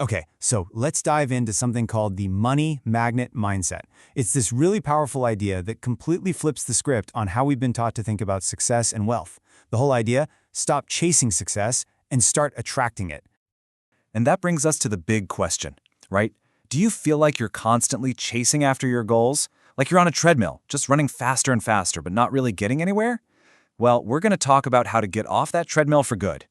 Okay, so let's dive into something called the money magnet mindset. It's this really powerful idea that completely flips the script on how we've been taught to think about success and wealth. The whole idea, stop chasing success and start attracting it. And that brings us to the big question, right? Do you feel like you're constantly chasing after your goals? Like you're on a treadmill, just running faster and faster, but not really getting anywhere? Well, we're going to talk about how to get off that treadmill for good.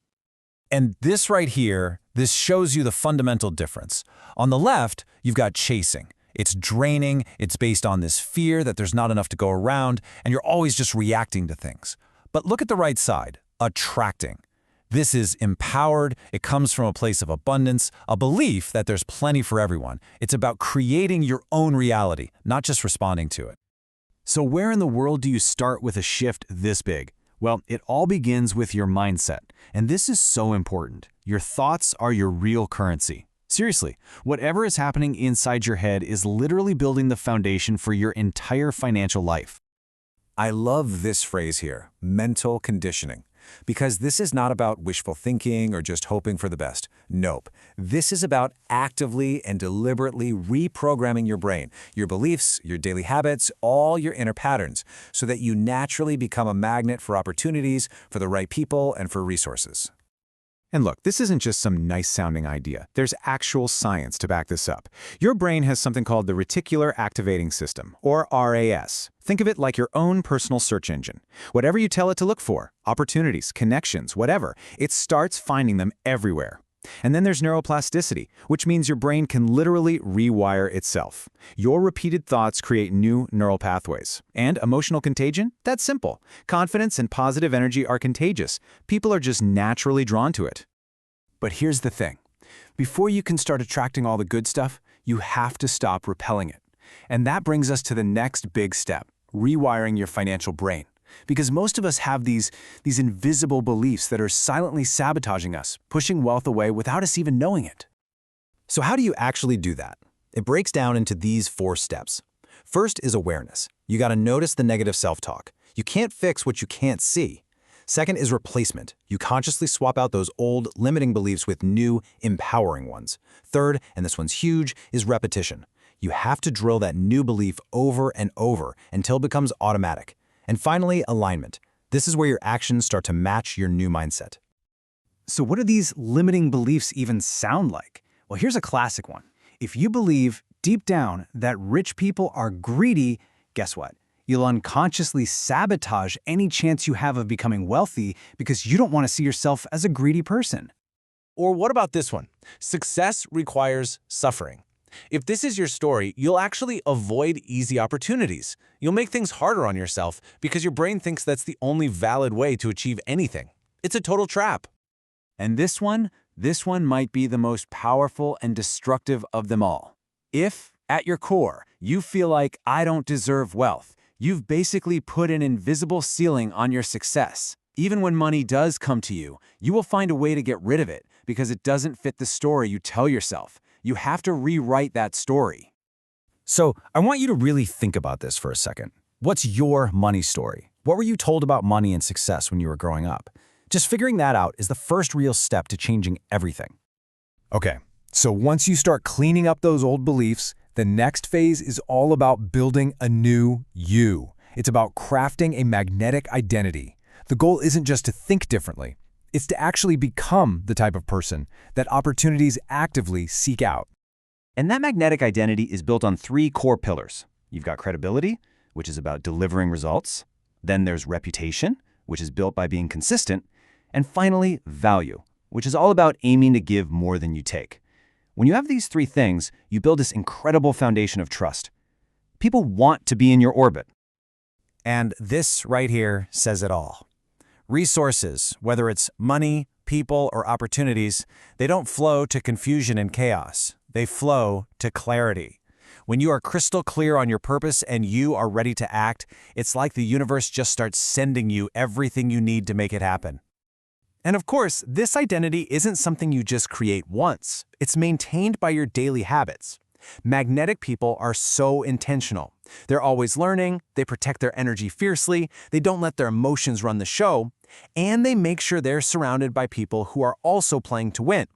And this right here, this shows you the fundamental difference. On the left, you've got chasing. It's draining, it's based on this fear that there's not enough to go around, and you're always just reacting to things. But look at the right side, attracting. This is empowered, it comes from a place of abundance, a belief that there's plenty for everyone. It's about creating your own reality, not just responding to it. So where in the world do you start with a shift this big? Well, it all begins with your mindset, and this is so important. Your thoughts are your real currency. Seriously, whatever is happening inside your head is literally building the foundation for your entire financial life. I love this phrase here, mental conditioning, because this is not about wishful thinking or just hoping for the best. Nope. This is about actively and deliberately reprogramming your brain, your beliefs, your daily habits, all your inner patterns, so that you naturally become a magnet for opportunities, for the right people, and for resources. And look, this isn't just some nice-sounding idea. There's actual science to back this up. Your brain has something called the reticular activating system, or RAS. Think of it like your own personal search engine. Whatever you tell it to look for, opportunities, connections, whatever, it starts finding them everywhere. And then there's neuroplasticity, which means your brain can literally rewire itself. Your repeated thoughts create new neural pathways. And emotional contagion? That's simple. Confidence and positive energy are contagious. People are just naturally drawn to it. But here's the thing. Before you can start attracting all the good stuff, you have to stop repelling it. And that brings us to the next big step, rewiring your financial brain. Because most of us have these invisible beliefs that are silently sabotaging us, pushing wealth away without us even knowing it. So how do you actually do that? It breaks down into these 4 steps. First is awareness. You got to notice the negative self-talk. You can't fix what you can't see. Second is replacement. You consciously swap out those old, limiting beliefs with new, empowering ones. Third, and this one's huge, is repetition. You have to drill that new belief over and over until it becomes automatic. And finally, alignment. This is where your actions start to match your new mindset. So what do these limiting beliefs even sound like? Well, here's a classic one. If you believe deep down that rich people are greedy, guess what? You'll unconsciously sabotage any chance you have of becoming wealthy because you don't want to see yourself as a greedy person. Or what about this one? Success requires suffering. If this is your story, you'll actually avoid easy opportunities. You'll make things harder on yourself because your brain thinks that's the only valid way to achieve anything. It's a total trap. And this one might be the most powerful and destructive of them all. If, at your core, you feel like I don't deserve wealth, you've basically put an invisible ceiling on your success. Even when money does come to you, you will find a way to get rid of it because it doesn't fit the story you tell yourself. You have to rewrite that story. So I want you to really think about this for a second. What's your money story? What were you told about money and success when you were growing up? Just figuring that out is the first real step to changing everything. Okay, so once you start cleaning up those old beliefs, the next phase is all about building a new you. It's about crafting a magnetic identity. The goal isn't just to think differently. It's to actually become the type of person that opportunities actively seek out. And that magnetic identity is built on 3 core pillars. You've got credibility, which is about delivering results. Then there's reputation, which is built by being consistent. And finally, value, which is all about aiming to give more than you take. When you have these 3 things, you build this incredible foundation of trust. People want to be in your orbit. And this right here says it all. Resources, whether it's money, people, or opportunities, they don't flow to confusion and chaos. They flow to clarity. When you are crystal clear on your purpose and you are ready to act, it's like the universe just starts sending you everything you need to make it happen. And of course, this identity isn't something you just create once. It's maintained by your daily habits. Magnetic people are so intentional. They're always learning, they protect their energy fiercely, they don't let their emotions run the show, and they make sure they're surrounded by people who are also playing to win.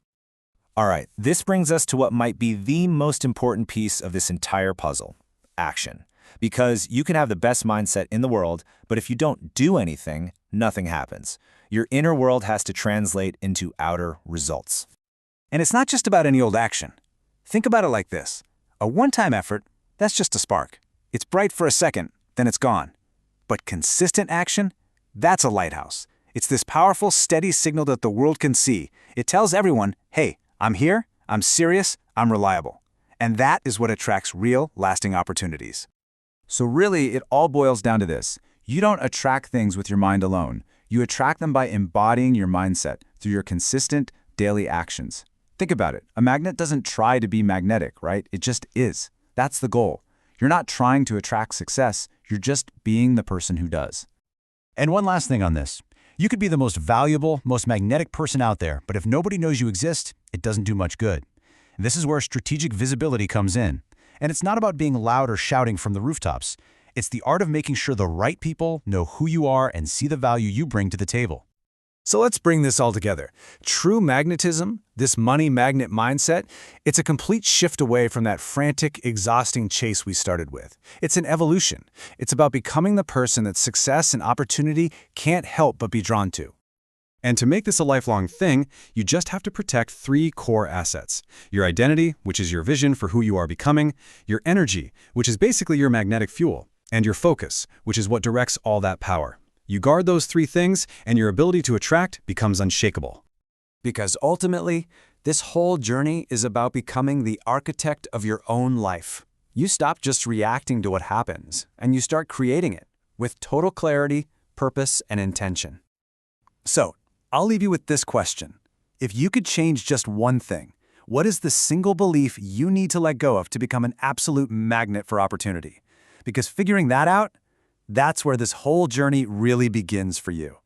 All right, this brings us to what might be the most important piece of this entire puzzle: action. Because you can have the best mindset in the world, but if you don't do anything, nothing happens. Your inner world has to translate into outer results. And it's not just about any old action. Think about it like this. A one-time effort, that's just a spark. It's bright for a second, then it's gone. But consistent action, that's a lighthouse. It's this powerful, steady signal that the world can see. It tells everyone, hey, I'm here, I'm serious, I'm reliable. And that is what attracts real, lasting opportunities. So really, it all boils down to this. You don't attract things with your mind alone. You attract them by embodying your mindset through your consistent, daily actions. Think about it. A magnet doesn't try to be magnetic, right? It just is. That's the goal. You're not trying to attract success. You're just being the person who does. And one last thing on this. You could be the most valuable, most magnetic person out there, but if nobody knows you exist, it doesn't do much good. This is where strategic visibility comes in. And it's not about being loud or shouting from the rooftops. It's the art of making sure the right people know who you are and see the value you bring to the table. So let's bring this all together. True magnetism, this money magnet mindset, it's a complete shift away from that frantic, exhausting chase we started with. It's an evolution. It's about becoming the person that success and opportunity can't help but be drawn to. And to make this a lifelong thing, you just have to protect 3 core assets. Your identity, which is your vision for who you are becoming, your energy, which is basically your magnetic fuel, and your focus, which is what directs all that power. You guard those 3 things, and your ability to attract becomes unshakable. Because ultimately, this whole journey is about becoming the architect of your own life. You stop just reacting to what happens, and you start creating it with total clarity, purpose, and intention. So, I'll leave you with this question. If you could change just one thing, what is the single belief you need to let go of to become an absolute magnet for opportunity? Because figuring that out, that's where this whole journey really begins for you.